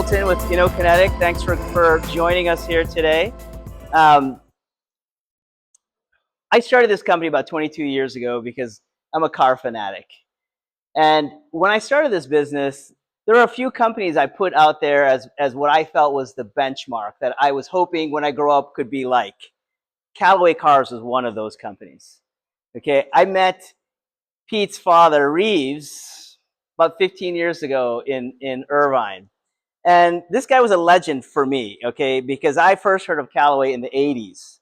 Appleton with Inokinetic. Thanks for joining us here today. I started this company about 22 years ago because I'm a car fanatic. And when I started this business, there were a few companies I put out there as what I felt was the benchmark that I was hoping when I grow up could be like. Callaway Cars was one of those companies. Okay, I met Pete's father, Reeves, about 15 years ago in Irvine. And this guy was a legend for me, okay, because I first heard of Callaway in the 80s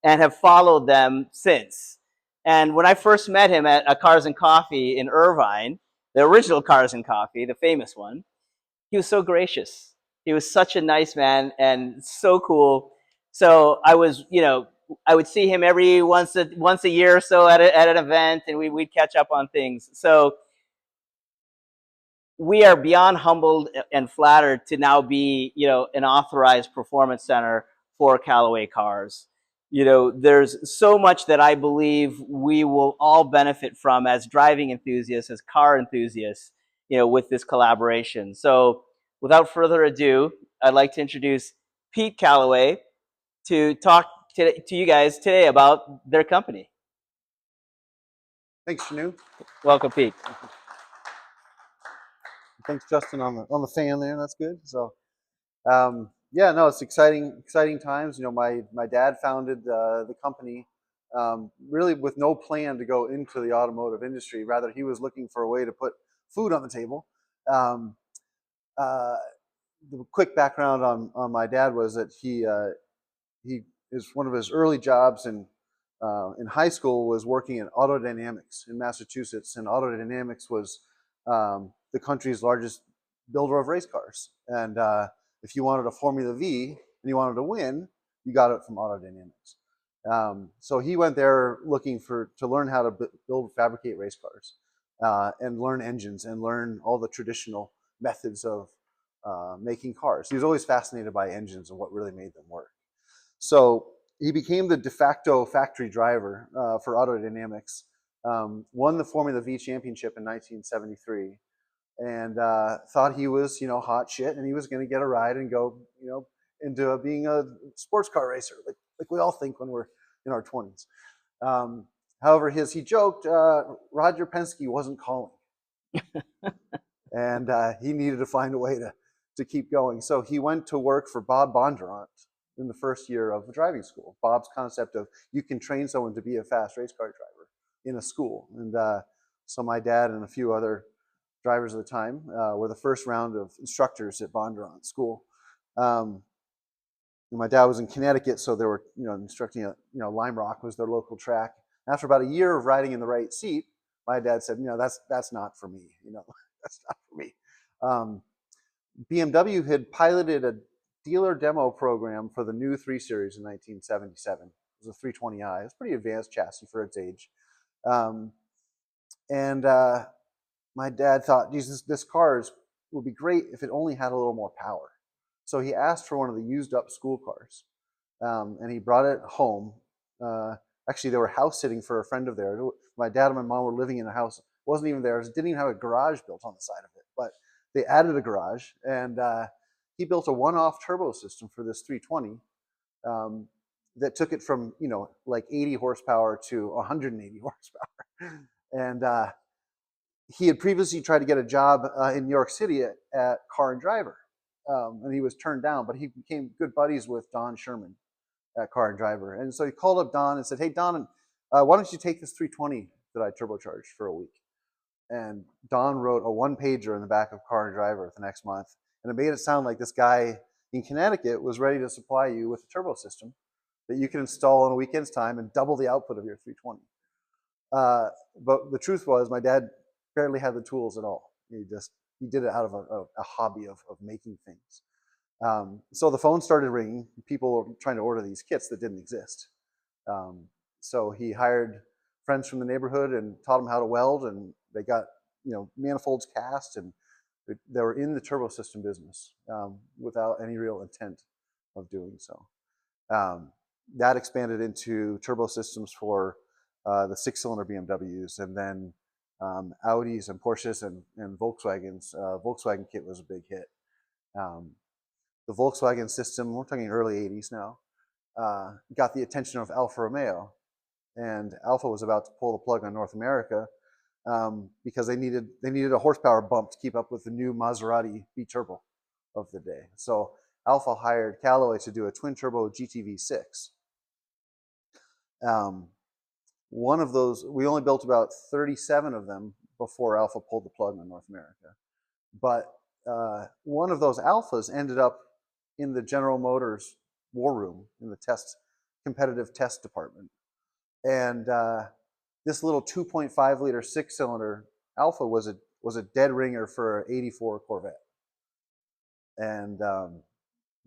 and have followed them since. And when I first met him at a Cars and Coffee in Irvine, the original Cars and Coffee, the famous one, he was so gracious. He was such a nice man and so cool. So I was, I would see him every once a year or so at an event, and we'd catch up on things. So we are beyond humbled and flattered to now be, an authorized performance center for Callaway Cars. There's so much that I believe we will all benefit from as driving enthusiasts, as car enthusiasts, with this collaboration. So without further ado, I'd like to introduce Pete Callaway to talk to you guys today about their company. Thanks, Shanu. Welcome, Pete. Thanks, Justin, on the fan there. That's good. So, yeah, no, it's exciting times. My dad founded the company really with no plan to go into the automotive industry. Rather, he was looking for a way to put food on the table. The quick background on my dad was that he is one of his early jobs in high school was working in Auto Dynamics in Massachusetts, and Auto Dynamics was the country's largest builder of race cars. And if you wanted a Formula V and you wanted to win, you got it from Auto Dynamics. So he went there looking to learn how to build, fabricate race cars, and learn engines and learn all the traditional methods of making cars. He was always fascinated by engines and what really made them work. So he became the de facto factory driver for Auto Dynamics, won the Formula V championship in 1973, and thought he was, hot shit, and he was going to get a ride and go, into being a sports car racer, like we all think when we're in our 20s. However, he joked Roger Penske wasn't calling, and he needed to find a way to keep going. So he went to work for Bob Bondurant in the first year of the driving school. Bob's concept of you can train someone to be a fast race car driver in a school. And so my dad and a few other drivers at the time were the first round of instructors at Bondurant School. My dad was in Connecticut, so they were, instructing at, Lime Rock was their local track. After about a year of riding in the right seat, my dad said, that's not for me. That's not for me. BMW had piloted a dealer demo program for the new 3 Series in 1977. It was a 320i. It was a pretty advanced chassis for its age. My dad thought, Jesus, this car would be great if it only had a little more power. So he asked for one of the used up school cars, and he brought it home. Actually, they were house sitting for a friend of theirs. My dad and my mom were living in a house. It wasn't even theirs. It didn't even have a garage built on the side of it, but they added a garage, and he built a one-off turbo system for this 320 that took it from, like 80 horsepower to 180 horsepower. And he had previously tried to get a job in New York City at Car and Driver, and he was turned down, but he became good buddies with Don Sherman at Car and Driver. And so he called up Don and said, hey, Don, why don't you take this 320 that I turbocharged for a week? And Don wrote a one-pager in the back of Car and Driver the next month. And it made it sound like this guy in Connecticut was ready to supply you with a turbo system that you can install in a weekend's time and double the output of your 320. But the truth was, my dad barely had the tools at all. He did it out of a hobby of making things. So the phone started ringing. People were trying to order these kits that didn't exist. So he hired friends from the neighborhood and taught them how to weld, and they got manifolds cast, and they were in the turbo system business without any real intent of doing so. That expanded into turbo systems for the 6-cylinder BMWs, and then Audis and Porsches and Volkswagens. Volkswagen kit was a big hit. the Volkswagen system, we're talking early 80s now, got the attention of Alfa Romeo. And Alfa was about to pull the plug on North America because they needed a horsepower bump to keep up with the new Maserati B-turbo of the day. So Alfa hired Callaway to do a twin-turbo GTV6. One of those, we only built about 37 of them before Alfa pulled the plug on North America. But one of those Alfas ended up in the General Motors war room in the competitive test department. And this little 2.5 liter 6-cylinder Alfa was a dead ringer for an 84 Corvette. And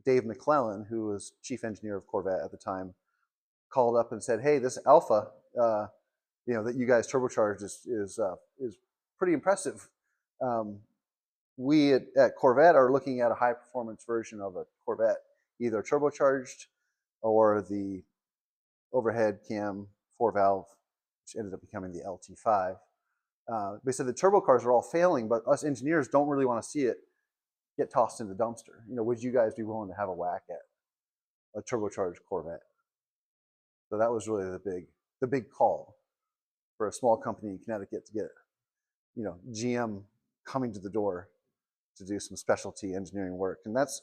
Dave McClellan, who was chief engineer of Corvette at the time, called up and said, "Hey, this Alfa, that you guys turbocharged is pretty impressive. We at Corvette are looking at a high performance version of a Corvette, either turbocharged or the overhead cam 4-valve, which ended up becoming the LT5. They said the turbo cars are all failing, but us engineers don't really want to see it get tossed in the dumpster. Would you guys be willing to have a whack at a turbocharged Corvette?" So that was really the big call for a small company in Connecticut to get, GM coming to the door to do some specialty engineering work. And that's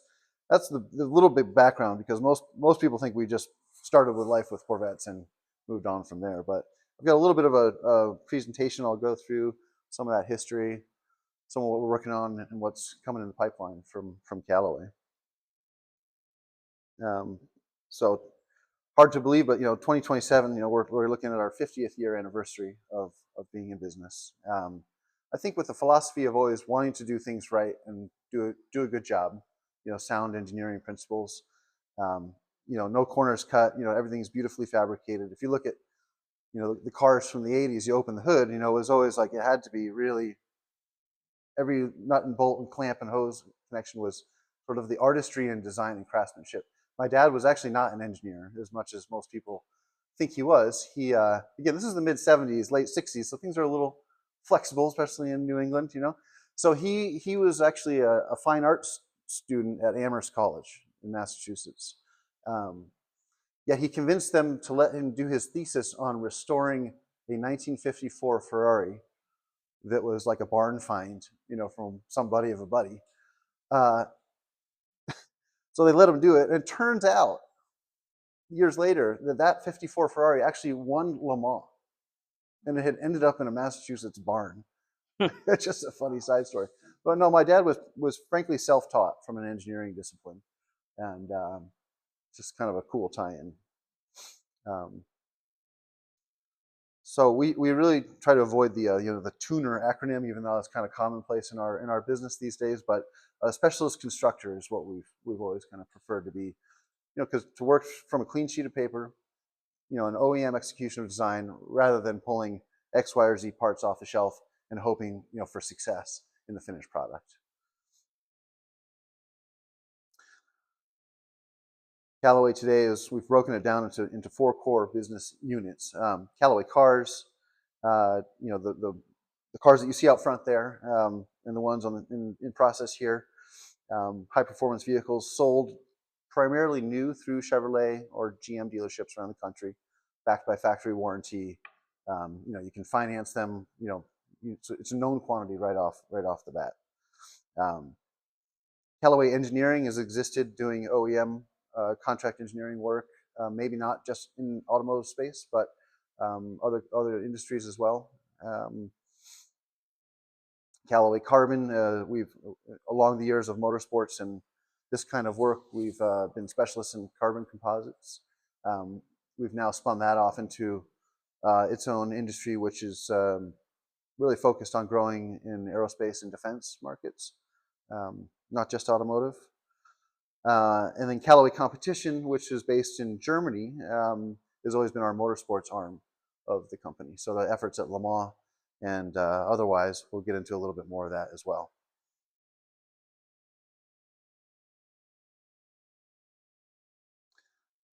the little bit background, because most people think we just started with life with Corvettes and moved on from there. But I've got a little bit of a presentation. I'll go through some of that history, some of what we're working on, and what's coming in the pipeline from Callaway. So hard to believe, but 2027, we're looking at our 50th year anniversary of being in business. I think with the philosophy of always wanting to do things right and do a good job, sound engineering principles, no corners cut, everything's beautifully fabricated. If you look at, the cars from the 80s, you open the hood, it was always like it had to be really, every nut and bolt and clamp and hose connection was sort of the artistry and design and craftsmanship. My dad was actually not an engineer, as much as most people think he was. He, again, this is the mid 70s, late 60s, so things are a little flexible, especially in New England, So he was actually a fine arts student at Amherst College in Massachusetts. Yet he convinced them to let him do his thesis on restoring a 1954 Ferrari that was like a barn find, from some buddy of a buddy. So they let him do it. And it turns out, years later, that 54 Ferrari actually won Le Mans. And it had ended up in a Massachusetts barn. It's just a funny side story. But no, my dad was frankly self-taught from an engineering discipline. And just kind of a cool tie-in. So we really try to avoid the tuner acronym, even though it's kind of commonplace in our business these days. But a specialist constructor is what we've always kind of preferred to be, because to work from a clean sheet of paper, an OEM execution of design, rather than pulling X, Y, or Z parts off the shelf and hoping for success in the finished product. Callaway today we've broken it down into 4 core business units. Callaway Cars, the cars that you see out front there, and the ones in process here. High performance vehicles sold primarily new through Chevrolet or GM dealerships around the country, backed by factory warranty. You can finance them. It's a known quantity right off the bat. Callaway Engineering has existed doing OEM contract engineering work, maybe not just in automotive space, but other industries as well. Callaway Carbon, we've along the years of motorsports and this kind of work, we've been specialists in carbon composites. We've now spun that off into its own industry, which is really focused on growing in aerospace and defense markets, not just automotive. And then Callaway Competition, which is based in Germany, has always been our motorsports arm of the company. So the efforts at Le Mans and otherwise, we'll get into a little bit more of that as well.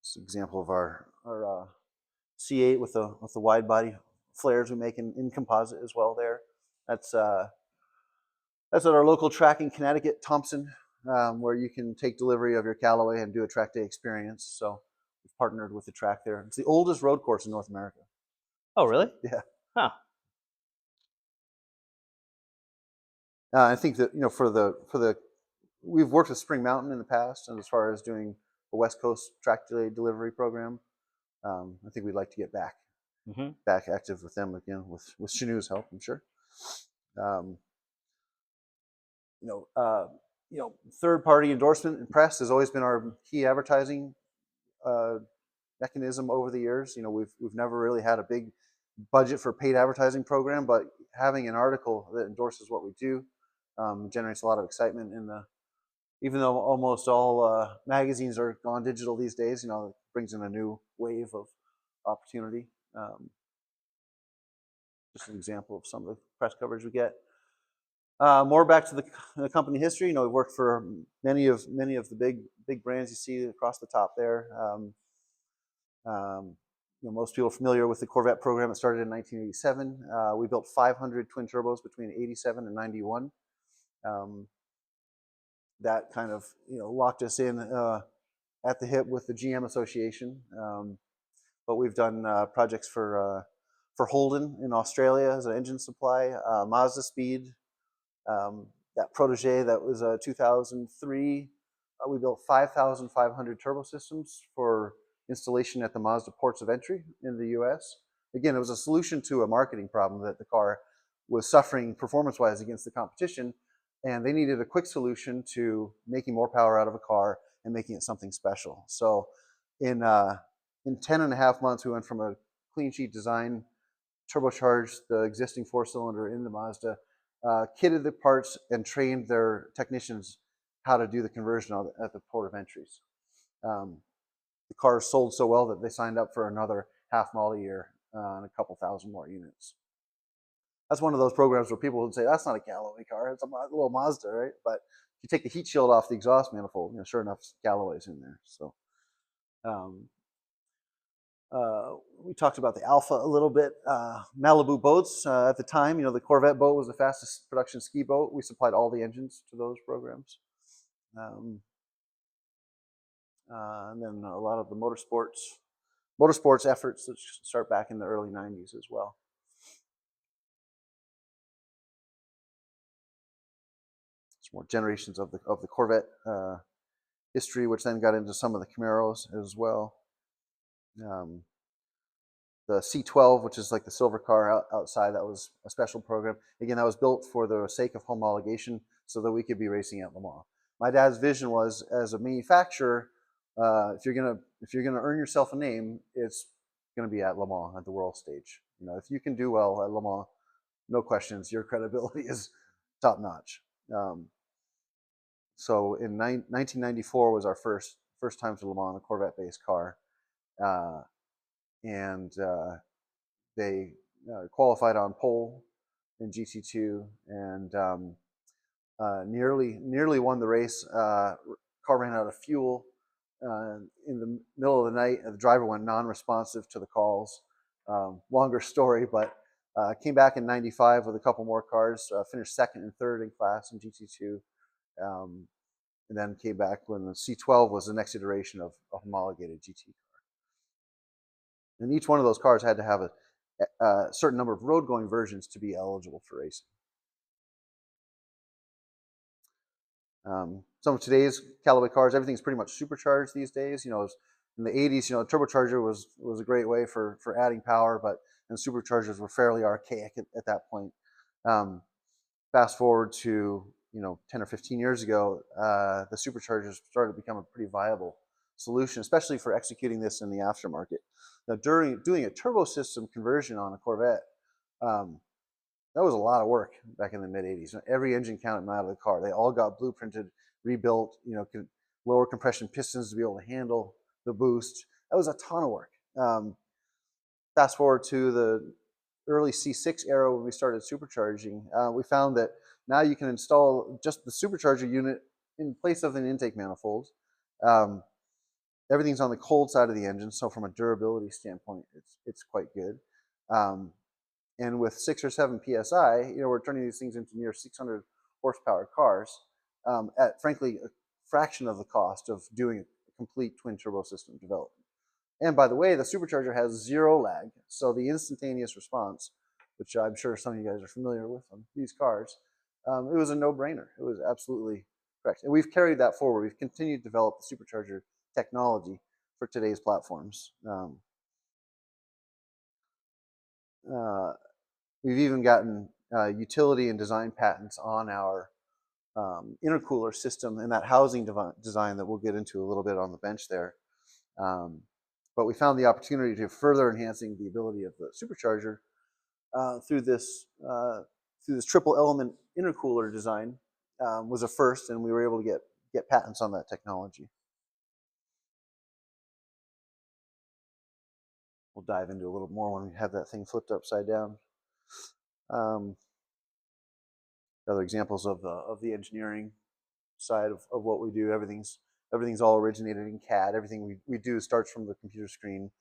This is an example of our C8 with the wide body flares we make in composite as well. There, that's at our local track in Connecticut, Thompson. where you can take delivery of your Callaway and do a track day experience. So we've partnered with the track there. It's the oldest road course in North America. Oh, really? Yeah. Huh. I think that for the we've worked with Spring Mountain in the past, and as far as doing a West Coast track day delivery program, I think we'd like to get back active with them again with Chinoo's help, I'm sure. Um, you know, uh, third party endorsement and press has always been our key advertising uh, mechanism over the years. We've never really had a big budget for paid advertising program, but having an article that endorses what we do generates a lot of excitement in the. Even though almost all magazines are gone digital these days, it brings in a new wave of opportunity. Just an example of some of the press coverage we get. More back to the company history. We've worked for many of the big brands you see across the top there. Most people are familiar with the Corvette program that started in 1987. We built 500 twin turbos between 87 and 91. That kind of locked us in at the hip with the GM Association. But we've done projects for Holden in Australia as an engine supply, Mazda Speed, that Protege that was 2003. We built 5,500 turbo systems for installation at the Mazda ports of entry in the US. Again, it was a solution to a marketing problem that the car was suffering performance-wise against the competition, and they needed a quick solution to making more power out of a car and making it something special. So in 10 and a half months, we went from a clean sheet design, turbocharged the existing four-cylinder in the Mazda, kitted the parts, and trained their technicians how to do the conversion at the port of entries. The car sold so well that they signed up for another half model year and a couple thousand more units. That's one of those programs where people would say, that's not a Callaway car, it's a little Mazda, right? But if you take the heat shield off the exhaust manifold, sure enough, Callaway's in there. So we talked about the Alpha a little bit. Malibu boats at the time, the Corvette boat was the fastest production ski boat. We supplied all the engines to those programs. And then a lot of the motorsports efforts that start back in the early 90s as well. Some more generations of the Corvette history, which then got into some of the Camaros as well. The C12, which is like the silver car outside, that was a special program. Again, that was built for the sake of homologation so that we could be racing at Le Mans. My dad's vision was, as a manufacturer, if you're gonna earn yourself a name, it's gonna be at Le Mans at the world stage. If you can do well at Le Mans, no questions, your credibility is top notch. So in 1994 was our first time to Le Mans, a Corvette-based car. And they qualified on pole in GT2 and nearly won the race. Car ran out of fuel in the middle of the night. The driver went non-responsive to the calls. Longer story, but came back in 95 with a couple more cars, finished second and third in class in GT2. And then came back when the C12 was the next iteration of a homologated GT car. And each one of those cars had to have a certain number of road-going versions to be eligible for racing. Some of today's Callaway cars, everything's pretty much supercharged these days. In the 80s, turbocharger was a great way for adding power, but and superchargers were fairly archaic at that point. Fast forward to 10 or 15 years ago, the superchargers started to become a pretty viable solution, especially for executing this in the aftermarket. Now, during doing a turbo system conversion on a Corvette, that was a lot of work back in the mid 80s. Every engine count out of the car. They all got blueprinted, rebuilt, lower compression pistons to be able to handle the boost. That was a ton of work. Fast forward to the early C6 era when we started supercharging, we found that now you can install just the supercharger unit in place of an intake manifold. Everything's on the cold side of the engine, so from a durability standpoint, it's quite good. And with 6 or 7 psi, we're turning these things into near 600 horsepower cars. at frankly a fraction of the cost of doing a complete twin turbo system development. And by the way, the supercharger has zero lag, so the instantaneous response, which I'm sure some of you guys are familiar with on these cars, it was a no-brainer. It was absolutely correct. And we've carried that forward. We've continued to develop the supercharger technology for today's platforms. We've even gotten utility and design patents on our intercooler system and that housing design that we'll get into a little bit on the bench there. But we found the opportunity to further enhancing the ability of the supercharger through this triple element intercooler design was a first, and we were able to get patents on that technology. We'll dive into a little more when we have that thing flipped upside down. Other examples of the engineering side of what we do. Everything's all originated in CAD. Everything we do starts from the computer screen.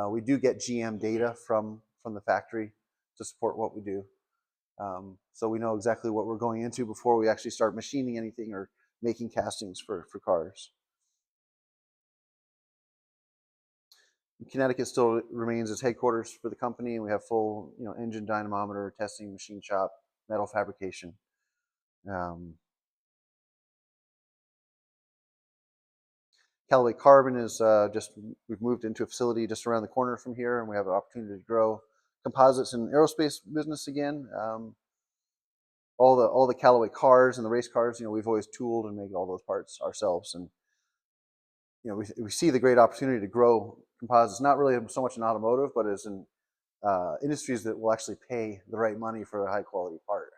We do get GM data from the factory to support what we do. So we know exactly what we're going into before we actually start machining anything or making castings for cars. Connecticut still remains as headquarters for the company, and we have full engine dynamometer testing, machine shop, metal fabrication. Callaway Carbon is we've moved into a facility just around the corner from here, and we have an opportunity to grow composites and aerospace business again. All the Callaway cars and the race cars, we've always tooled and made all those parts ourselves, and we see the great opportunity to grow composites, not really so much in automotive, but as in industries that will actually pay the right money for a high quality part.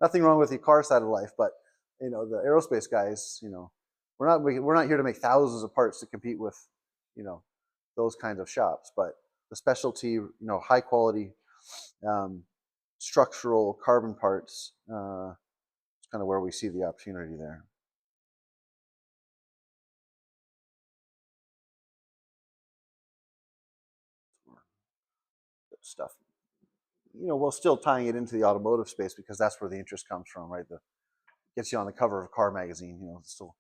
Nothing wrong with the car side of life, but the aerospace guys, we're not here to make thousands of parts to compete with, those kinds of shops. But the specialty, high quality, structural carbon parts, is kind of where we see the opportunity there. Stuff. We're still tying it into the automotive space because that's where the interest comes from, right? Gets you on the cover of a car magazine. It's still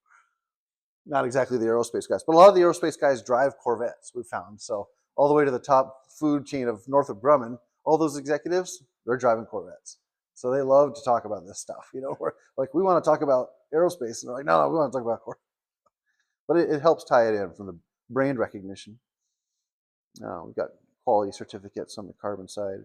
not exactly the aerospace guys, but a lot of the aerospace guys drive Corvettes, we've found. So all the way to the top food chain of Northrop Grumman, all those executives, they're driving Corvettes. So they love to talk about this stuff. We're like, we want to talk about aerospace, and they're like, no, we want to talk about Corvette. But it helps tie it in from the brand recognition. We've got quality certificates on the carbon side.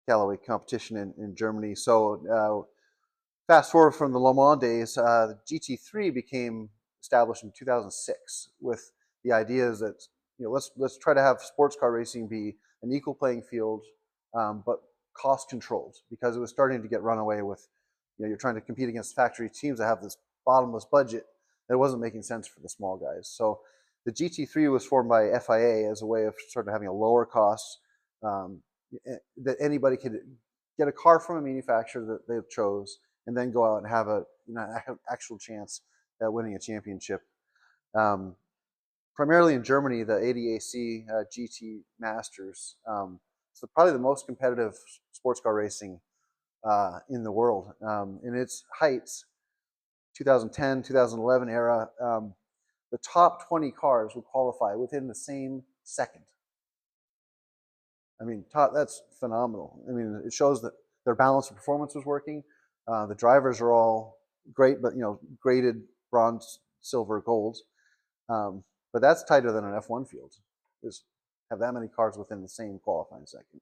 Callaway competition in Germany. So fast forward from the Le Mans days, the GT3 became established in 2006 with the ideas that let's try to have sports car racing be an equal playing field, but cost controlled, because it was starting to get run away with. You're trying to compete against factory teams that have this bottomless budget that wasn't making sense for the small guys. So the GT3 was formed by FIA as a way of sort of having a lower cost, that anybody could get a car from a manufacturer that they chose and then go out and have an actual chance at winning a championship. Primarily in Germany, the ADAC GT Masters. It's probably the most competitive sports car racing in the world. In its heights, 2010, 2011 era, the top 20 cars would qualify within the same second. I mean, that's phenomenal. I mean, it shows that their balance of performance was working. The drivers are all great, but graded bronze, silver, gold. But that's tighter than an F1 field. Is have that many cars within the same qualifying second.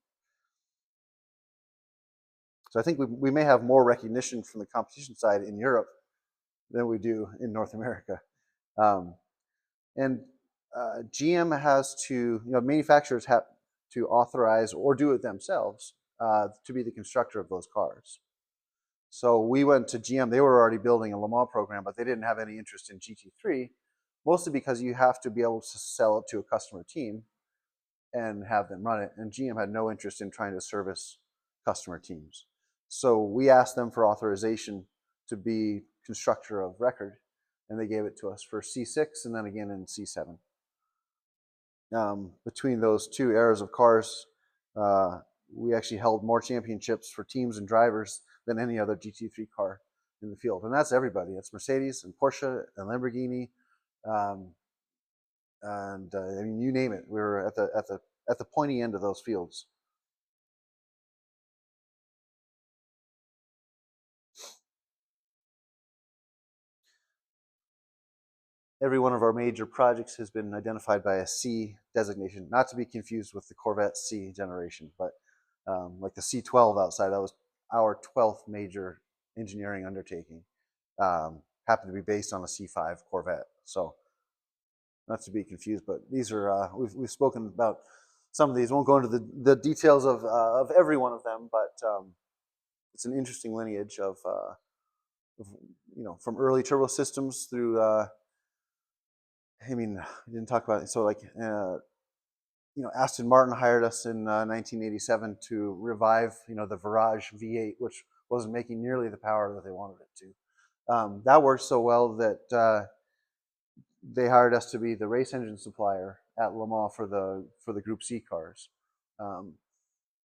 So I think we may have more recognition from the competition side in Europe than we do in North America. And GM has to, manufacturers have to authorize or do it themselves to be the constructor of those cars. So we went to GM. They were already building a Le Mans program, but they didn't have any interest in GT3, mostly because you have to be able to sell it to a customer team and have them run it. And GM had no interest in trying to service customer teams. So we asked them for authorization to be constructor of record, and they gave it to us for C6 and then again in C7. Between those two eras of cars, We actually held more championships for teams and drivers than any other GT3 car in the field, and that's everybody. It's Mercedes and Porsche and Lamborghini, um, and I mean, you name it. We were at the pointy end of those fields. Every one of our major projects has been identified by a C designation, not to be confused with the Corvette C generation, but like the C12 outside, that was our 12th major engineering undertaking. Happened to be based on a C5 Corvette. So not to be confused, but these are, we've spoken about some of these. Won't go into the details of every one of them, but it's an interesting lineage of from early turbo systems through, I mean, we didn't talk about it. So like, Aston Martin hired us in 1987 to revive, the Virage V8, which wasn't making nearly the power that they wanted it to. That worked so well that they hired us to be the race engine supplier at Le Mans for the Group C cars.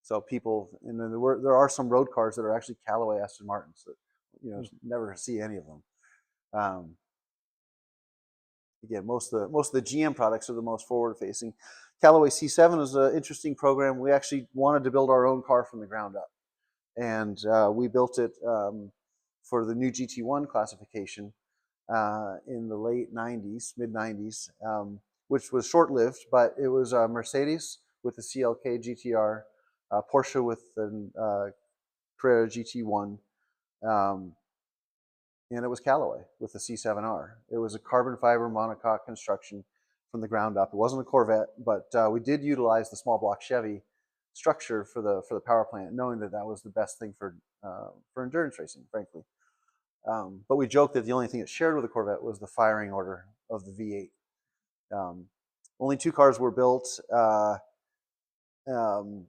So people, and then there are some road cars that are actually Callaway Aston Martins that never see any of them. Again, most of the GM products are the most forward facing. Callaway C7 is an interesting program. We actually wanted to build our own car from the ground up, and we built it for the new GT1 classification in the late 90s, mid 90s, which was short lived, but it was Mercedes with the CLK GTR, Porsche with the Carrera GT1, and it was Callaway with the C7R. It was a carbon fiber monocoque construction from the ground up. It wasn't a Corvette, but we did utilize the small block Chevy structure for the power plant, knowing that was the best thing for endurance racing, frankly. But we joked that the only thing it shared with the Corvette was the firing order of the V8. Only 2 cars were built, and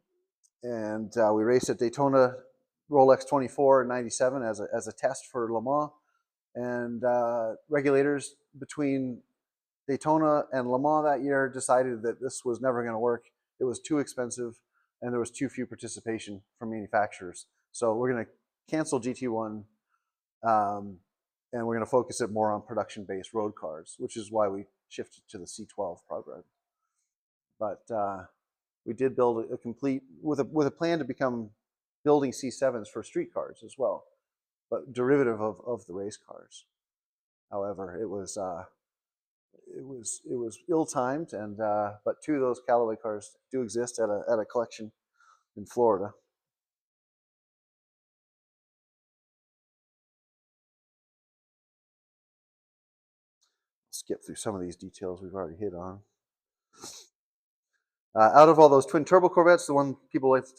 we raced at Daytona Rolex 24 in '97 as a test for Le Mans. And regulators between Daytona and Le Mans that year decided that this was never going to work. It was too expensive, and there was too few participation from manufacturers. So we're going to cancel GT1, and we're going to focus it more on production-based road cars, which is why we shifted to the C12 program. But we did build a complete with a plan to become building C7s for street cars as well, but derivative of the race cars. However, it was ill-timed, and but 2 of those Callaway cars do exist at a collection in Florida. Skip through some of these details we've already hit on. Out of all those twin turbo Corvettes, the one people like to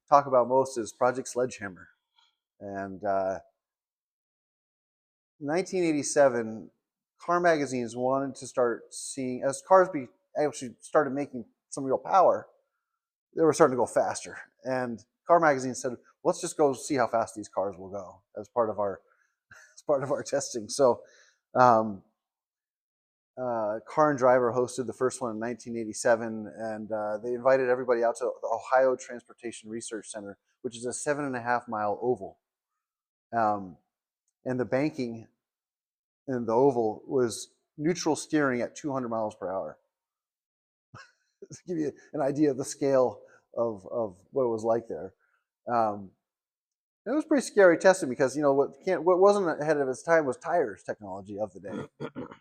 talk about most is Project Sledgehammer. And 1987, car magazines wanted to start seeing, as cars actually started making some real power, they were starting to go faster. And car magazines said, let's just go see how fast these cars will go as part of our testing. So Car and Driver hosted the first one in 1987, and they invited everybody out to the Ohio Transportation Research Center, which is a 7.5-mile oval. And the banking in the oval was neutral steering at 200 miles per hour. To give you an idea of the scale of what it was like there. It was pretty scary testing because what wasn't ahead of its time was tires technology of the day,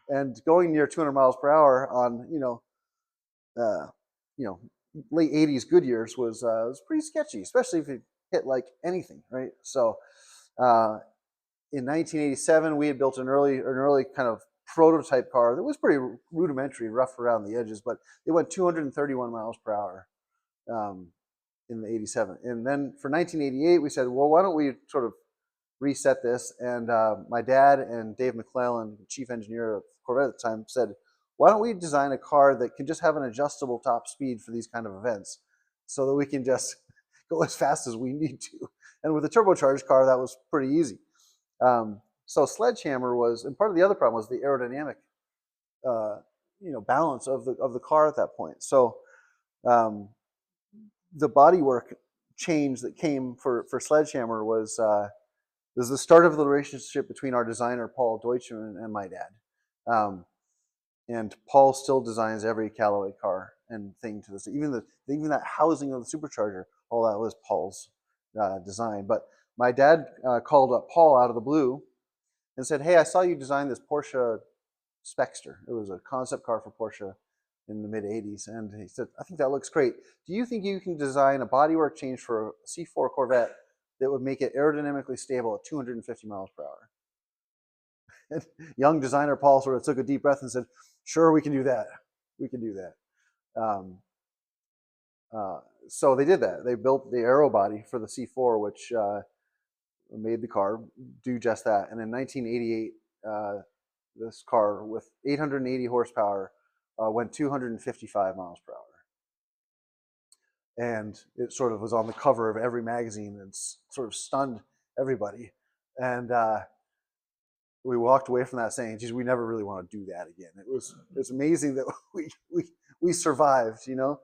and going near 200 miles per hour on late 80s Goodyears was pretty sketchy, especially if it hit like anything, right? So in 1987, we had built an early kind of prototype car that was pretty rudimentary, rough around the edges, but it went 231 miles per hour in the 87. And then for 1988, we said, well, why don't we sort of reset this? And my dad and Dave McClellan, chief engineer of Corvette at the time, said, why don't we design a car that can just have an adjustable top speed for these kind of events so that we can just go as fast as we need to? And with a turbocharged car, that was pretty easy. So Sledgehammer was, and part of the other problem was the aerodynamic, balance of the car at that point. So the bodywork change that came for Sledgehammer was the start of the relationship between our designer Paul Deutschman and my dad. And Paul still designs every Callaway car and thing to this. Even that housing of the supercharger, all that was Paul's design. But my dad called up Paul out of the blue and said, "Hey, I saw you design this Porsche Spexter. It was a concept car for Porsche in the mid '80s." And he said, "I think that looks great. Do you think you can design a bodywork change for a C4 Corvette that would make it aerodynamically stable at 250 miles per hour?" And young designer Paul sort of took a deep breath and said, "Sure, we can do that. We can do that." So they did that. They built the aero body for the C4, which made the car do just that. And in 1988, this car with 880 horsepower went 255 miles per hour. And it sort of was on the cover of every magazine and sort of stunned everybody. And we walked away from that saying, "Geez, we never really want to do that again." It's amazing that we survived, you know.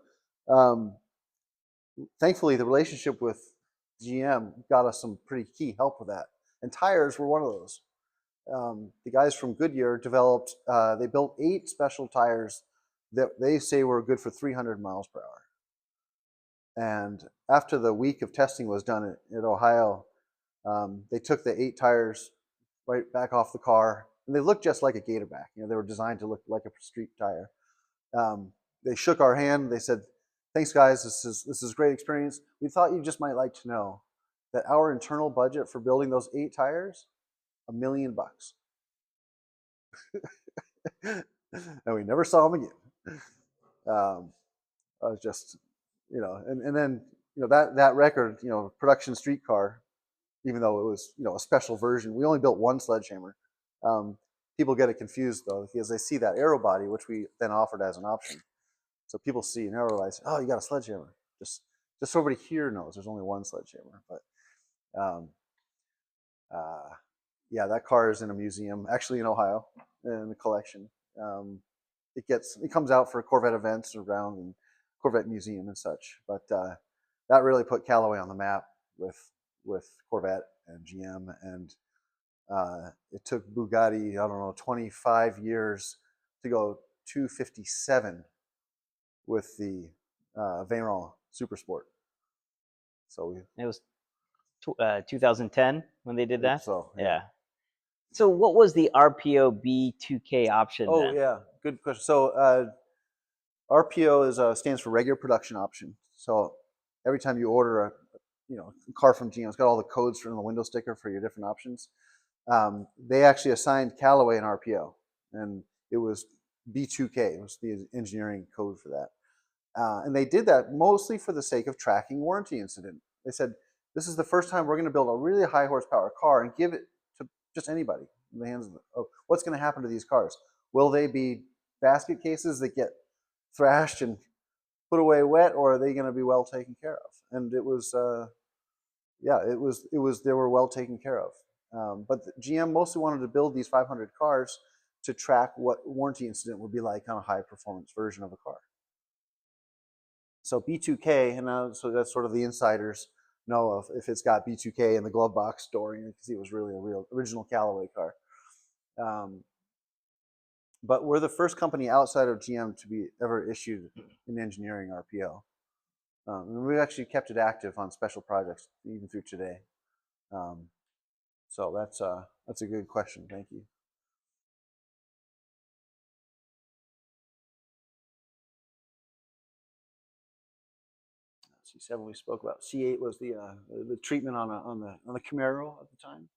Thankfully, the relationship with GM got us some pretty key help with that, and tires were one of those. The guys from Goodyear developed, they built 8 special tires that they say were good for 300 miles per hour. And after the week of testing was done at Ohio, they took the 8 tires right back off the car, and they looked just like a Gatorback. You know, they were designed to look like a street tire. They shook our hand. They said, "Thanks, guys. This is a great experience. We thought you just might like to know that our internal budget for building those 8 tires, $1 million." And we never saw them again. I was just, you know, and then, you know, that record, you know, production street car, even though it was, you know, a special version, we only built 1 Sledgehammer. People get it confused though, because they see that aero body, which we then offered as an option. So people see an aero body, say, "Oh, you got a Sledgehammer." Just so everybody here knows there's only 1 Sledgehammer. But yeah, that car is in a museum, actually in Ohio, in the collection. It comes out for Corvette events around and Corvette museum and such. But that really put Callaway on the map with Corvette and GM, and it took Bugatti, I don't know, 25 years to go 257 with the Veyron Supersport. So It was 2010 when they did that. So yeah. So what was the RPO B2K option? Oh then? yeah, good question. So RPO stands for regular production option. So every time you order a car from GM, it's got all the codes from the window sticker for your different options. They actually assigned Callaway an RPO, and it was B2K. It was the engineering code for that. And they did that mostly for the sake of tracking warranty incident. They said, this is the first time we're going to build a really high horsepower car and give it to just anybody in the hands of what's going to happen to these cars. Will they be basket cases that get thrashed and put away wet, or are they going to be well taken care of? And it was, they were well taken care of. But GM mostly wanted to build these 500 cars to track what warranty incident would be like on a high performance version of a car. So B2K, and so that's sort of the insiders know of if it's got B2K in the glove box store, you can see it was really a real original Callaway car. But we're the first company outside of GM to be ever issued an engineering RPO. And we've actually kept it active on special projects even through today. So that's a good question. Thank you. C7 we spoke about. C8 was the treatment on the Camaro at the time.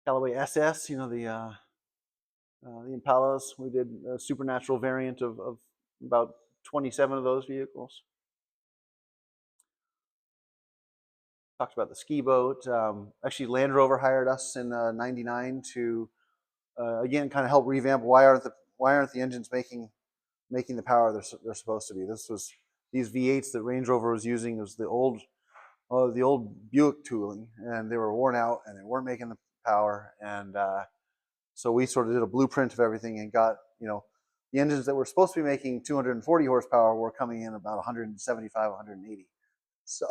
Callaway SS, the Impalas. We did a supernatural variant of about 27 of those vehicles. Talked about the ski boat. Actually, Land Rover hired us in '99 to again kind of help revamp. Why aren't the engines making the power they're supposed to be? These V8s that Range Rover was using was the old Buick tooling, and they were worn out and they weren't making the power. And so we sort of did a blueprint of everything and got The engines that were supposed to be making 240 horsepower were coming in about 175, 180. So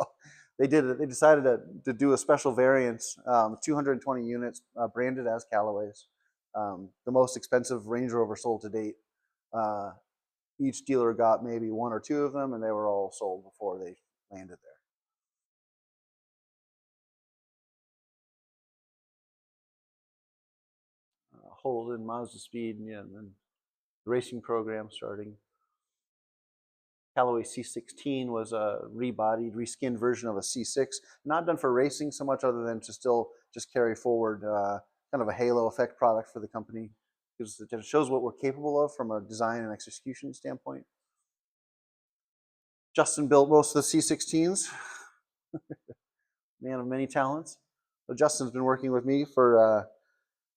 they did it. They decided to do a special variant, 220 units, branded as Callaways, the most expensive Range Rover sold to date. Uh, each dealer got maybe one or two of them, and they were all sold before they landed there. Holden, Mazda Speed, yeah, and then the racing program starting. Callaway C16 was a rebodied, reskinned version of a C6, not done for racing so much other than to still just carry forward kind of a halo effect product for the company. It shows what we're capable of from a design and execution standpoint. Justin built most of the C16s, man of many talents. So Justin's been working with me for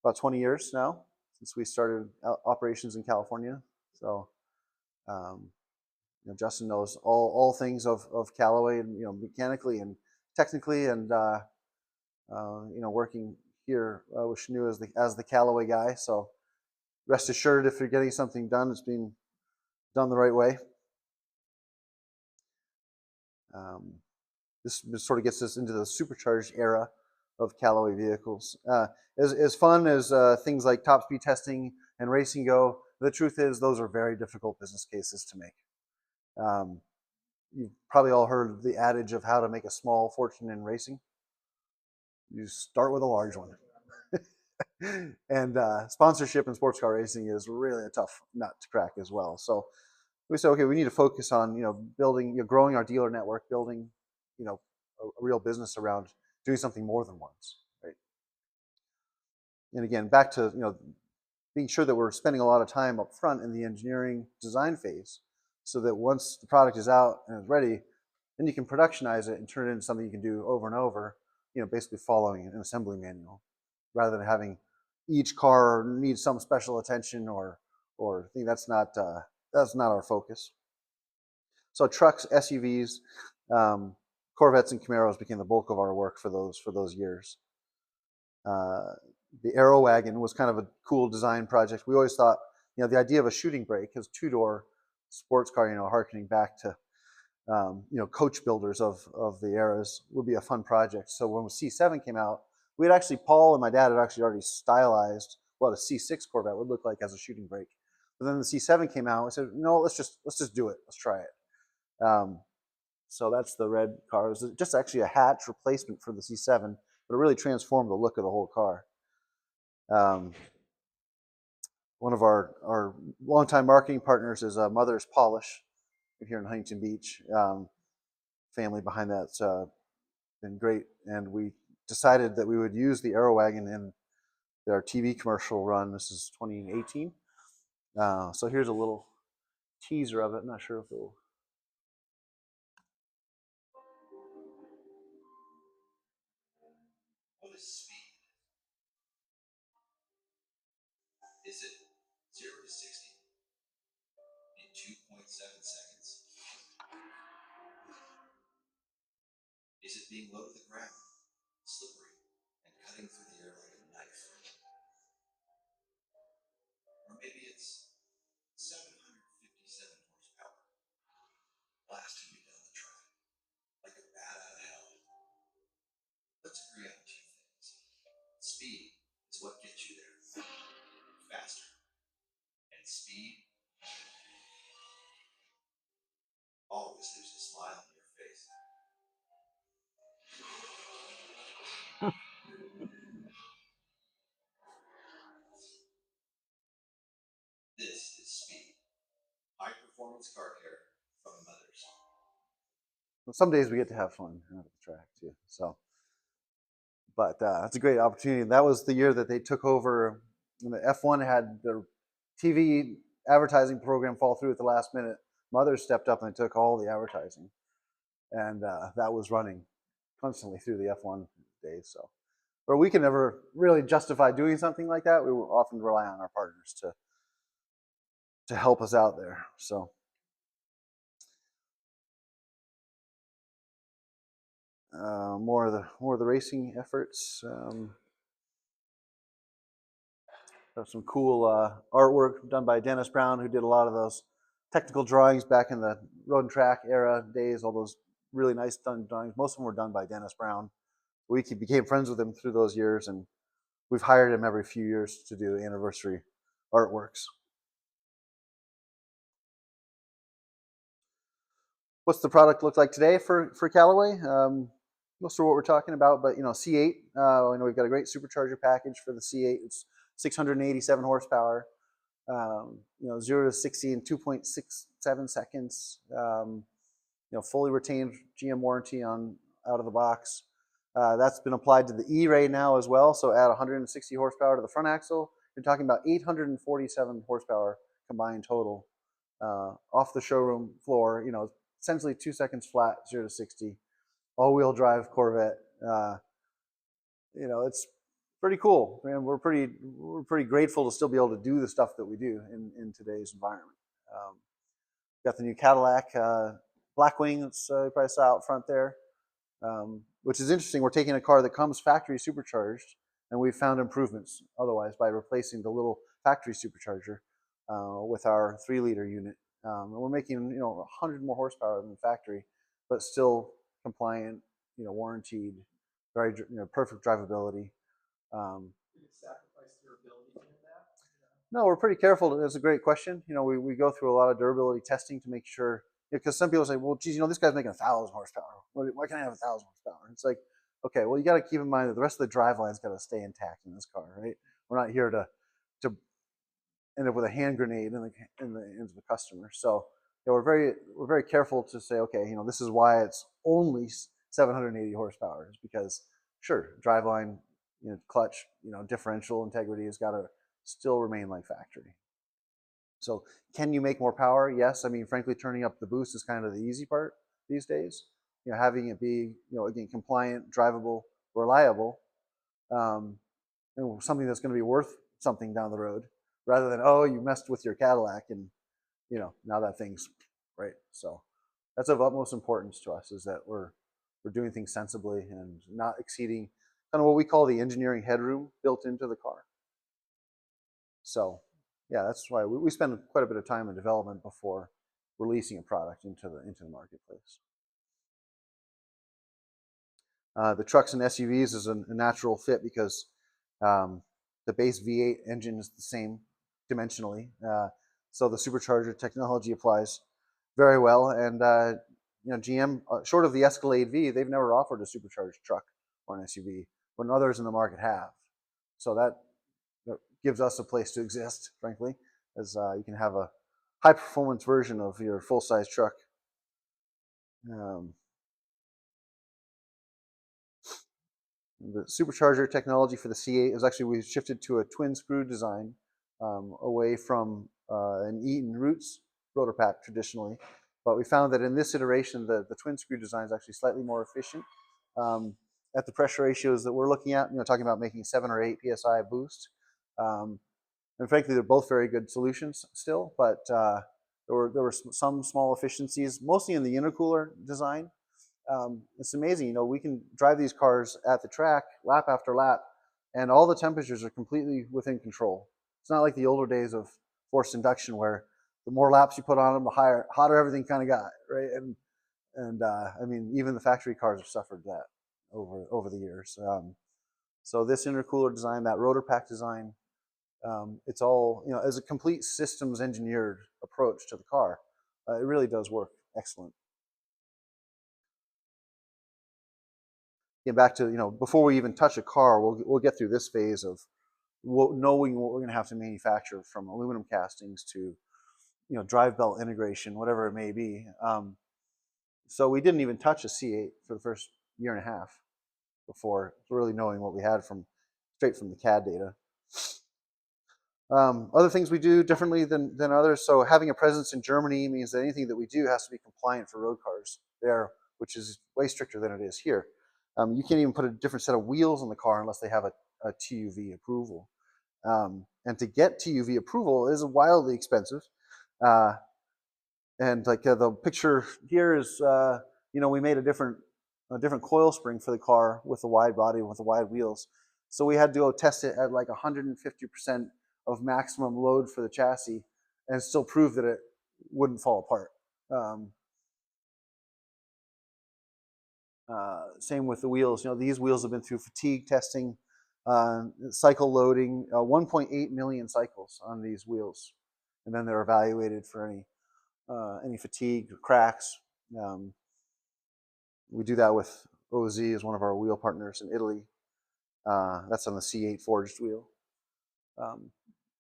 about 20 years now, since we started operations in California. So Justin knows all things of Callaway, and mechanically and technically, and working here with Shanu as the Callaway guy. So rest assured, if you're getting something done, it's being done the right way. This sort of gets us into the supercharged era of Callaway vehicles. As fun as things like top speed testing and racing go, the truth is those are very difficult business cases to make. You've probably all heard the adage of how to make a small fortune in racing. You start with a large one. And sponsorship in sports car racing is really a tough nut to crack as well. So we said, okay, we need to focus on building, growing our dealer network, building a real business around doing something more than once, right? And again, back to being sure that we're spending a lot of time up front in the engineering design phase, so that once the product is out and is ready, then you can productionize it and turn it into something you can do over and over, basically following an assembly manual, rather than having each car need some special attention or thing. That's not our focus. So trucks, SUVs, Corvettes, and Camaros became the bulk of our work for those years. The Aero Wagon was kind of a cool design project. We always thought, the idea of a shooting brake as two-door sports car, harkening back to coach builders of the eras, would be a fun project. So when C7 came out, Paul and my dad had actually already stylized what a C6 Corvette would look like as a shooting brake. But then the C7 came out. We said, no, let's just do it. Let's try it. So that's the red car. It was just actually a hatch replacement for the C7, but it really transformed the look of the whole car. One of our longtime marketing partners is Mother's Polish here in Huntington Beach. Family behind that's been great, and we decided that we would use the Aero Wagon in our TV commercial run. This is 2018. So here's a little teaser of it. I'm not sure if it will. What is speed? Is it 0 to 60 in 2.7 seconds? Is it being low to the ground, slippery, and cutting through the air like a knife? Or maybe it's 757 horsepower, blasting you down the track like a bat out of hell. Let's agree on two things. Speed is what gets you there faster. And speed always leaves a smile on your face. This is speed. High performance car care from Mothers. Well, some days we get to have fun out at the track too. So, but it's a great opportunity. That was the year that they took over. The F1 had their TV advertising program fall through at the last minute. Mothers stepped up and they took all the advertising, and that was running constantly through the F1 days. So, but we can never really justify doing something like that. We will often rely on our partners to help us out there. So. More of the racing efforts. some cool artwork done by Dennis Brown, who did a lot of those technical drawings back in the road and track era days. All those really nice done drawings. Most of them were done by Dennis Brown. We became friends with him through those years, and we've hired him every few years to do anniversary artworks. What's the product look like today for Callaway? Most of what we're talking about, but C8. I know we've got a great supercharger package for the C8. It's 687 horsepower. 0 to 60 in 2.67 seconds. Fully retained GM warranty on out of the box. That's been applied to the E-Ray now as well. So add 160 horsepower to the front axle. You're talking about 847 horsepower combined total off the showroom floor. Essentially 2 seconds flat, 0 to 60. All-wheel drive Corvette. It's pretty cool, and we're pretty grateful to still be able to do the stuff that we do in today's environment. Got the new Cadillac Blackwing that's probably saw out front there, which is interesting. We're taking a car that comes factory supercharged, and we've found improvements otherwise by replacing the little factory supercharger with our 3-liter unit. And we're making 100 more horsepower than the factory, but still compliant, warranted, very perfect drivability. Sacrifice durability in that? No, we're pretty careful. That's a great question. We go through a lot of durability testing to make sure, because some people say, well, geez, this guy's making 1,000 horsepower. Why can't I have 1,000 horsepower? It's like, okay, well, you got to keep in mind that the rest of the drive line's got to stay intact in this car, right? We're not here to end up with a hand grenade in the customer. So we're very careful to say, okay, this is why it's only 780 horsepower, is because sure, driveline, clutch, differential integrity has got to still remain like factory. So can you make more power? Yes. I mean, frankly, turning up the boost is kind of the easy part these days. Having it be, again, compliant, drivable, reliable, and something that's going to be worth something down the road, rather than, oh, you messed with your Cadillac and now that thing's right. So that's of utmost importance to us, is that we're doing things sensibly and not exceeding kind of what we call the engineering headroom built into the car. So yeah, that's why we spend quite a bit of time in development before releasing a product into the marketplace. The trucks and SUVs is a natural fit because the base V8 engine is the same dimensionally. So the supercharger technology applies very well. And GM, short of the Escalade V, they've never offered a supercharged truck or an SUV when others in the market have. So that gives us a place to exist, frankly, as you can have a high-performance version of your full-size truck. The supercharger technology for the C8 is actually, we shifted to a twin screw design away from an Eaton Roots rotor pack traditionally. But we found that in this iteration, the twin screw design is actually slightly more efficient at the pressure ratios that we're looking at, talking about making 7 or 8 PSI boost. And frankly, they're both very good solutions still, but there were some small efficiencies, mostly in the intercooler design. It's amazing, we can drive these cars at the track lap after lap, and all the temperatures are completely within control. It's not like the older days of forced induction where the more laps you put on them, the hotter everything kind of got, right? And I mean, even the factory cars have suffered that over the years. So this intercooler design, that rotor pack design, it's all, as a complete systems engineered approach to the car, it really does work excellent. Get back to, before we even touch a car, we'll get through this phase of knowing what we're going to have to manufacture, from aluminum castings to, drive belt integration, whatever it may be. So we didn't even touch a C8 for the first year and a half before really knowing what we had straight from the CAD data. Other things we do differently than others. So having a presence in Germany means that anything that we do has to be compliant for road cars there, which is way stricter than it is here. You can't even put a different set of wheels on the car unless they have a TÜV approval. And to get TÜV approval is wildly expensive. And like the picture here is, we made a different coil spring for the car with the wide body, with the wide wheels. So we had to go test it at like 150% of maximum load for the chassis and still prove that it wouldn't fall apart. Same with the wheels. These wheels have been through fatigue testing, cycle loading, 1.8 million cycles on these wheels, and then they're evaluated for any fatigue or cracks. We do that with OZ as one of our wheel partners in Italy. That's on the C8 forged wheel. A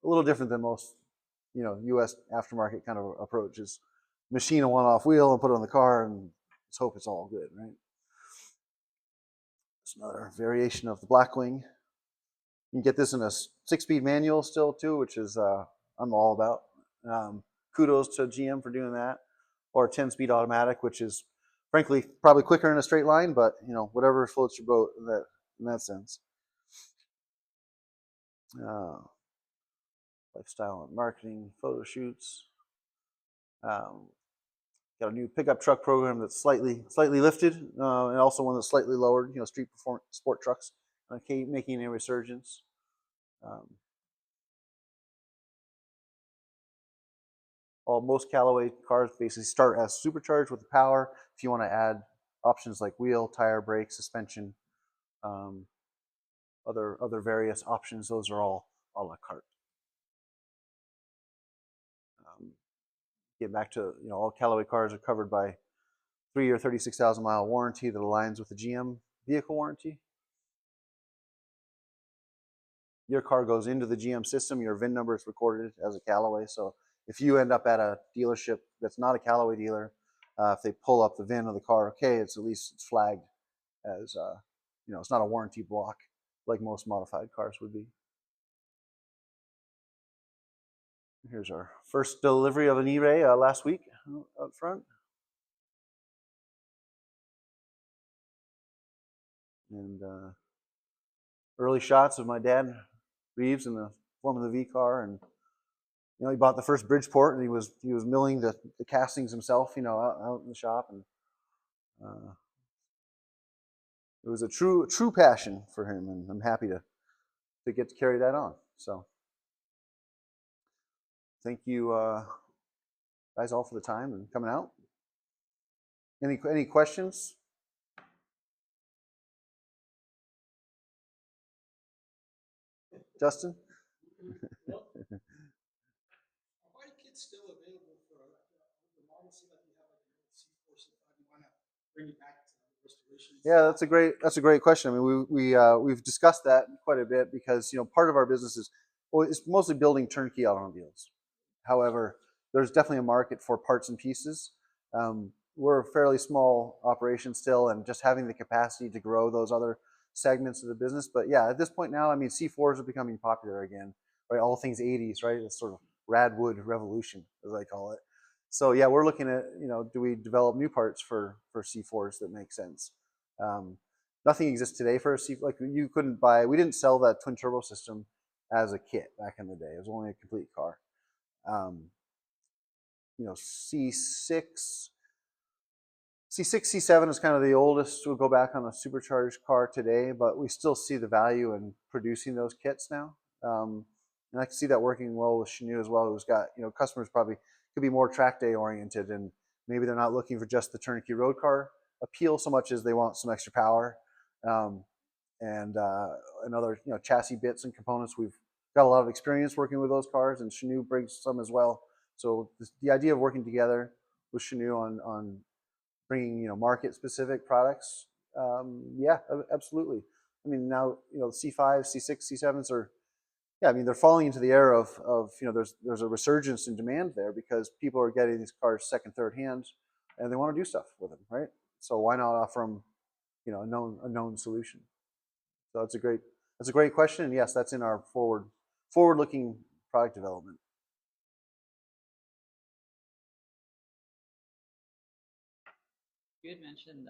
little different than most, U.S. aftermarket kind of approach is machine a one-off wheel and put it on the car and let's hope it's all good, right? It's another variation of the Blackwing. You can get this in a 6-speed manual still too, which is I'm all about. Kudos to GM for doing that, or a 10-speed automatic, which is frankly probably quicker in a straight line, but whatever floats your boat in that sense. Lifestyle and marketing, photo shoots. Got a new pickup truck program that's slightly lifted, and also one that's slightly lowered. Street performance sport trucks making a resurgence. Most Callaway cars basically start as supercharged with the power. If you want to add options like wheel, tire, brake, suspension, other various options, those are all a la carte. Get back to all Callaway cars are covered by 3-year 36,000-mile warranty that aligns with the GM vehicle warranty. Your car goes into the GM system, your VIN number is recorded as a Callaway. So if you end up at a dealership that's not a Callaway dealer, if they pull up the VIN of the car, okay, it's flagged as it's not a warranty block like most modified cars would be. Here's our first delivery of an E-Ray last week up front. And early shots of my dad, Reeves, in the Formula V car, and he bought the first Bridgeport, and he was milling the castings himself, out in the shop, and it was a true passion for him, and I'm happy to get to carry that on. So, thank you guys all for the time and coming out. Any questions? Justin? Are kits still available for the model? See that you have like an old C4, C5, you want to bring it back to restoration? Yeah, that's a great question. I mean, we've discussed that quite a bit because part of our business is it's mostly building turnkey automobiles. However, there's definitely a market for parts and pieces. We're a fairly small operation still, and just having the capacity to grow those other segments of the business. But yeah, at this point now, I mean, C4s are becoming popular again, right? All things 80s, right? It's sort of Radwood revolution, as I call it. So yeah, we're looking at, do we develop new parts for C4s that make sense? Nothing exists today for a C, like you couldn't buy, we didn't sell that twin turbo system as a kit back in the day. It was only a complete car. C6, C7 is kind of the oldest. We'll go back on a supercharged car today, but we still see the value in producing those kits now. And I can see that working well with Chanute as well, who's got, customers probably could be more track day oriented, and maybe they're not looking for just the turnkey road car appeal so much as they want some extra power and other chassis bits and components. We've got a lot of experience working with those cars, and Chanute brings some as well. So the idea of working together with Chanute on bringing market specific products, yeah, absolutely. I mean, now C5, C6, C7s are, yeah, I mean, they're falling into the era of there's a resurgence in demand there because people are getting these cars second, third hand, and they want to do stuff with them, right? So why not offer them a known solution? So that's a great question, and yes, that's in our forward-looking product development. You had mentioned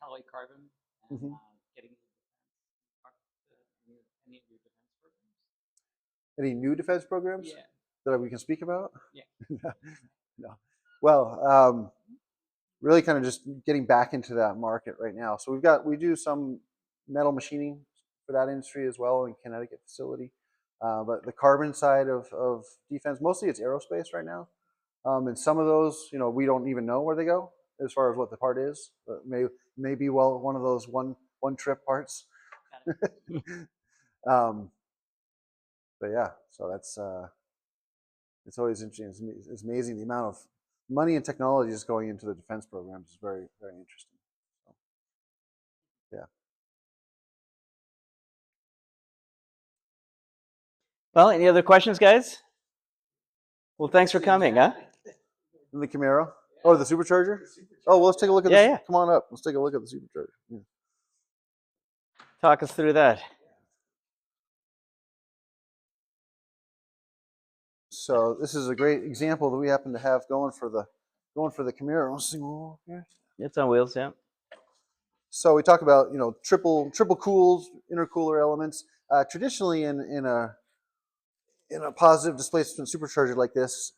Callaway Carbon and getting into defense. Any of your defense programs? Any new defense programs? Yeah. That we can speak about? Yeah. No. Well, really kind of just getting back into that market right now. So we do some metal machining for that industry as well in Connecticut facility. But the carbon side of defense, mostly it's aerospace right now. And some of those, we don't even know where they go as far as what the part is. But may be one of those one trip parts. um, but yeah, so that's it's always interesting. It's amazing the amount of money and technology is going into the defense programs. Is very, very interesting. So, yeah. Well, any other questions, guys? Well, thanks for coming, huh? In the Camaro? Oh, the supercharger? Oh, well, let's take a look at Yeah, this. yeah. Come on up. Let's take a look at the supercharger. Yeah. Talk us through that. So this is a great example that we happen to have going for the Camaro. Let's see. It's on wheels, yeah. So we talk about triple cooled intercooler elements. Traditionally, in a positive displacement supercharger like this,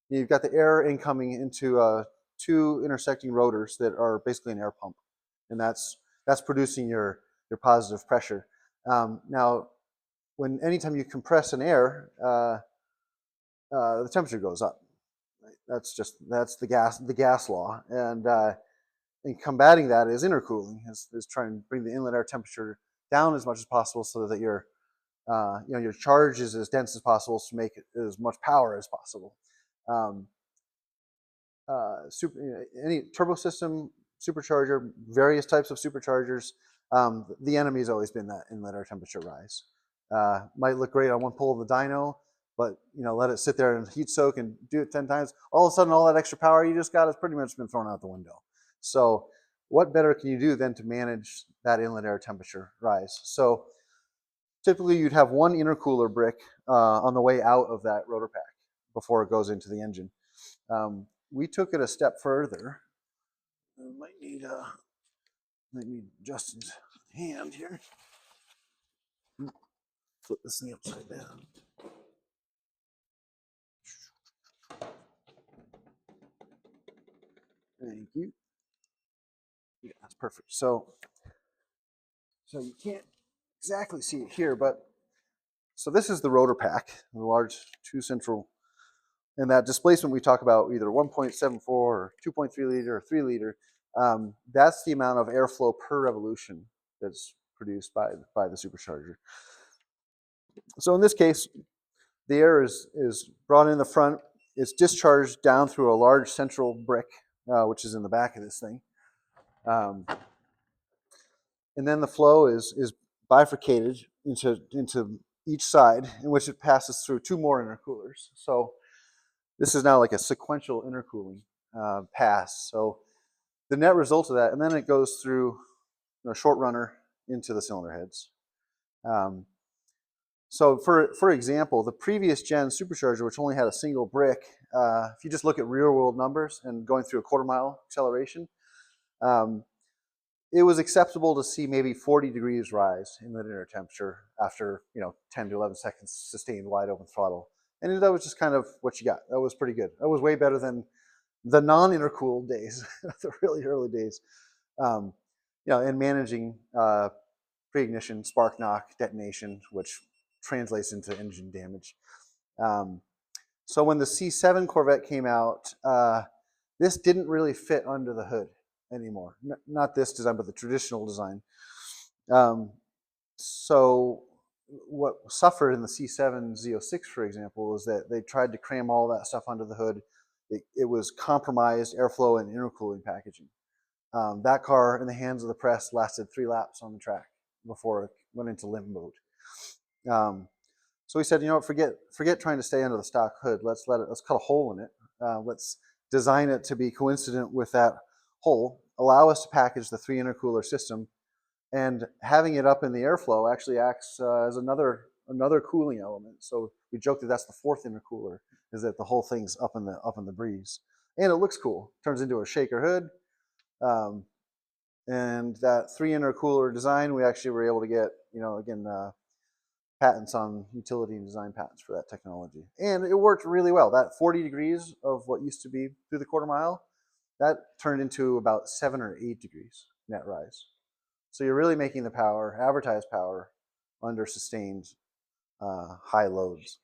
you've got the air incoming into two intersecting rotors that are basically an air pump, and that's producing your positive pressure. Now, anytime you compress an air, the temperature goes up. Right? That's the gas law, and combating that is intercooling, is trying to bring the inlet air temperature down as much as possible so that your charge is as dense as possible to make as much power as possible. Any turbo system, supercharger, various types of superchargers, the enemy has always been that inlet air temperature rise. Might look great on one pole of the dyno, but let it sit there and heat soak and do it 10 times. All of a sudden, all that extra power you just got has pretty much been thrown out the window. So what better can you do than to manage that inlet air temperature rise? So typically you'd have one intercooler brick on the way out of that rotor pack before it goes into the engine. We took it a step further. I might need Justin's hand here. Flip this thing upside down. Thank you. Yeah, that's perfect. So you can't exactly see it here, but so this is the rotor pack, the large two central, and that displacement we talk about, either 1.74 or 2.3 liter or 3 liter. That's the amount of airflow per revolution that's produced by the supercharger. So in this case, the air is brought in the front. It's discharged down through a large central brick, which is in the back of this thing. And then the flow is bifurcated into each side, in which it passes through two more intercoolers. So this is now like a sequential intercooling pass. So the net result of that, and then it goes through a short runner into the cylinder heads. So for example, the previous gen supercharger, which only had a single brick, if you just look at real world numbers and going through a quarter-mile acceleration, it was acceptable to see maybe 40 degrees rise in the inner temperature after 10 to 11 seconds sustained wide open throttle. And that was just kind of what you got. That was pretty good. That was way better than the non-intercooled days, the really early days. And managing pre-ignition, spark knock, detonation, which translates into engine damage. So when the C7 Corvette came out, this didn't really fit under the hood anymore. Not this design, but the traditional design. So what suffered in the C7 Z06, for example, is that they tried to cram all that stuff under the hood. It was compromised airflow and intercooling packaging. That car, in the hands of the press, lasted 3 laps on the track before it went into limp mode. So we said, forget trying to stay under the stock hood. Let's cut a hole in it. Let's design it to be coincident with that hole. Allow us to package the 3 intercooler system, and having it up in the airflow actually acts as another cooling element. So we joke that that's the 4th intercooler, is that the whole thing's up in the breeze, and it looks cool. Turns into a shaker hood. And that 3 intercooler design, we actually were able to get, patents on utility and design patents for that technology. And it worked really well. That 40 degrees of what used to be through the quarter mile, that turned into about 7 or 8 degrees net rise. So you're really making the power, advertised power, under sustained high loads.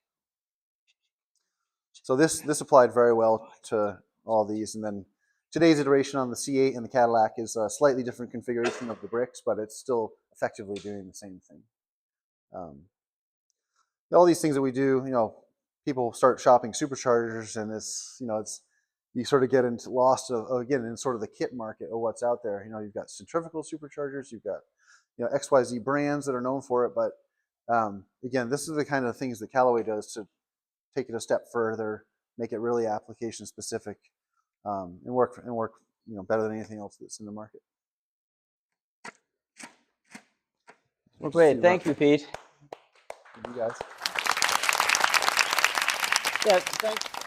So this applied very well to all these. And then today's iteration on the C8 and the Cadillac is a slightly different configuration of the bricks, but it's still effectively doing the same thing. All these things that we do, people start shopping superchargers, and you sort of get into lost again in sort of the kit market of what's out there. You've got centrifugal superchargers, you've got XYZ brands that are known for it, but again, this is the kind of things that Callaway does to take it a step further, make it really application specific, and work better than anything else that's in the market. Well, great. Thank you, Pete. You guys. Yeah, thanks.